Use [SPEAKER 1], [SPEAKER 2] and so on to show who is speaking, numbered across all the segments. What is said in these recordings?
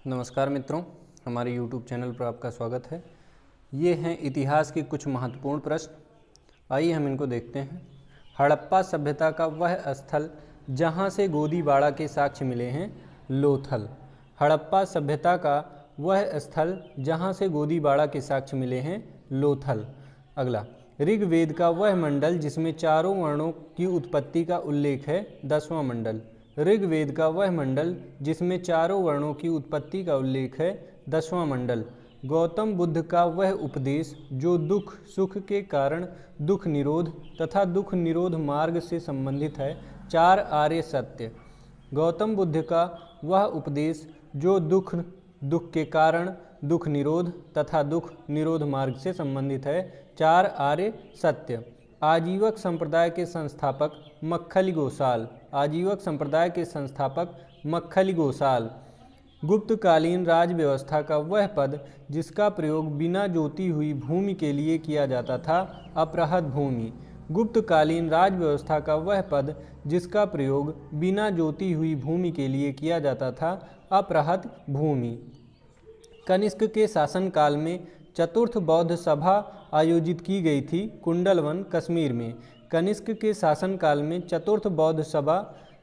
[SPEAKER 1] नमस्कार मित्रों, हमारे YouTube चैनल पर आपका स्वागत है। ये हैं इतिहास के कुछ महत्वपूर्ण प्रश्न। आइए हम इनको देखते हैं। हड़प्पा सभ्यता का वह स्थल जहाँ से गोदीबाड़ा के साक्ष्य मिले हैं, लोथल। हड़प्पा सभ्यता का वह स्थल जहाँ से गोदीबाड़ा के साक्ष्य मिले हैं, लोथल। अगला, ऋग्वेद का वह मंडल जिसमें चारों वर्णों की उत्पत्ति का उल्लेख है, 10वां मंडल। ऋग्वेद का वह मंडल जिसमें चारों वर्णों की उत्पत्ति का उल्लेख है, 10वां मंडल। गौतम बुद्ध का वह उपदेश जो दुख सुख के कारण दुख निरोध तथा दुख निरोध मार्ग से संबंधित है, 4 आर्य सत्य। गौतम बुद्ध का वह उपदेश जो दुख के कारण दुख निरोध तथा दुख निरोध मार्ग से संबंधित है, 4 आर्य सत्य। आजीवक संप्रदाय के संस्थापक मक्खली गोसाल। आजीवक संप्रदाय के संस्थापक मक्खली गोसाल। गुप्तकालीन राज व्यवस्था का वह पद जिसका प्रयोग बिना जोती हुई भूमि के लिए किया जाता था, अपरहत भूमि। गुप्तकालीन राज व्यवस्था का वह पद जिसका प्रयोग बिना जोती हुई भूमि के लिए किया जाता था, अपरहत भूमि। कनिष्क के शासनकाल में चतुर्थ बौद्ध सभा आयोजित की गई थी, कुंडलवन, कश्मीर में। कनिष्क के शासनकाल में चतुर्थ बौद्ध सभा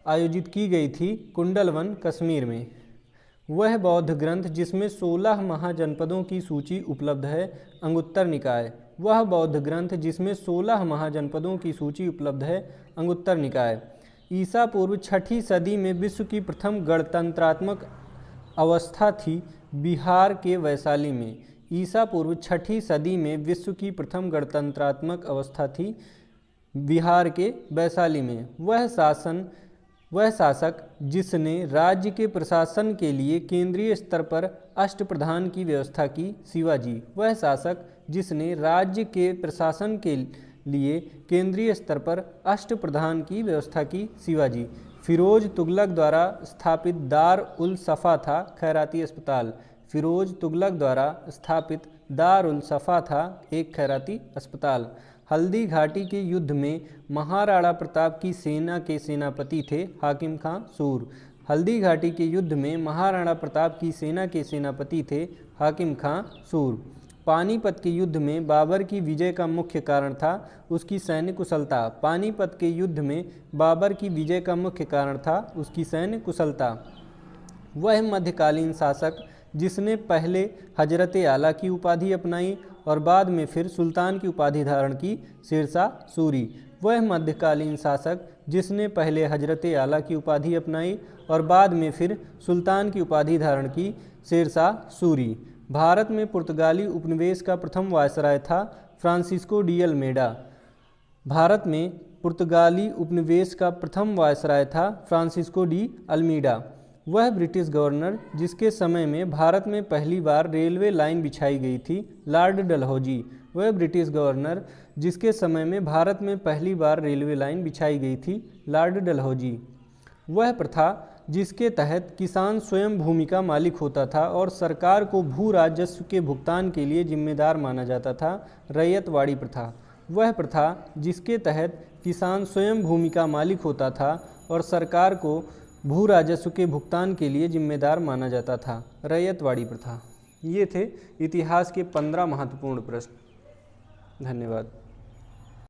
[SPEAKER 1] आयोजित की गई थी, कुंडलवन, कश्मीर में। वह बौद्ध ग्रंथ जिसमें 16 महाजनपदों की सूची उपलब्ध है, अंगुत्तर निकाय। वह बौद्ध ग्रंथ जिसमें 16 महाजनपदों की सूची उपलब्ध है, अंगुत्तर निकाय। ईसा पूर्व 6ठी सदी में विश्व की प्रथम गणतंत्रात्मक अवस्था थी, बिहार के वैशाली में। ईसा पूर्व 6ठी सदी में विश्व की प्रथम गणतंत्रात्मक अवस्था थी, बिहार के वैशाली में। वह शासक जिसने राज्य के प्रशासन के लिए केंद्रीय स्तर पर अष्टप्रधान की व्यवस्था की, शिवाजी। वह शासक जिसने राज्य के प्रशासन के लिए केंद्रीय स्तर पर अष्टप्रधान की व्यवस्था की, शिवाजी। फिरोज तुगलक द्वारा स्थापित दार उल सफ़ा था, खैराती अस्पताल। फिरोज तुगलक द्वारा स्थापित दार उल सफ़ा था एक खैराती अस्पताल। हल्दी घाटी के युद्ध में महाराणा प्रताप की सेना के सेनापति थे, हाकिम खां सूर। हल्दी घाटी के युद्ध में महाराणा प्रताप की सेना के सेनापति थे, हाकिम खां सूर। पानीपत के युद्ध में बाबर की विजय का मुख्य कारण था उसकी सैन्य कुशलता। पानीपत के युद्ध में बाबर की विजय का मुख्य कारण था उसकी सैन्य कुशलता। वह मध्यकालीन शासक जिसने पहले हजरत आला की उपाधि अपनाई और बाद में फिर सुल्तान की उपाधि धारण की, शेरशाह सूरी। वह मध्यकालीन शासक जिसने पहले हजरत आला की उपाधि अपनाई और बाद में फिर सुल्तान की उपाधि धारण की, शेरशाह सूरी। भारत में पुर्तगाली उपनिवेश का प्रथम वायसराय था, फ्रांसिस्को डी अल्मेडा। भारत में पुर्तगाली उपनिवेश का प्रथम वायसराय था, फ्रांसिस्को डी अल्मीडा। वह ब्रिटिश गवर्नर जिसके समय में भारत में पहली बार रेलवे लाइन बिछाई गई थी, लॉर्ड डलहौजी। वह ब्रिटिश गवर्नर जिसके समय में भारत में पहली बार रेलवे लाइन बिछाई गई थी, लॉर्ड डलहौजी। वह प्रथा जिसके तहत किसान स्वयं भूमि का मालिक होता था और सरकार को भू राजस्व के भुगतान के लिए जिम्मेदार माना जाता था, रैयतवाड़ी प्रथा। वह प्रथा जिसके तहत किसान स्वयं भूमि का मालिक होता था और सरकार को भू राजस्व के भुगतान के लिए जिम्मेदार माना जाता था, रैयतवाड़ी प्रथा। ये थे इतिहास के 15 महत्वपूर्ण प्रश्न। धन्यवाद।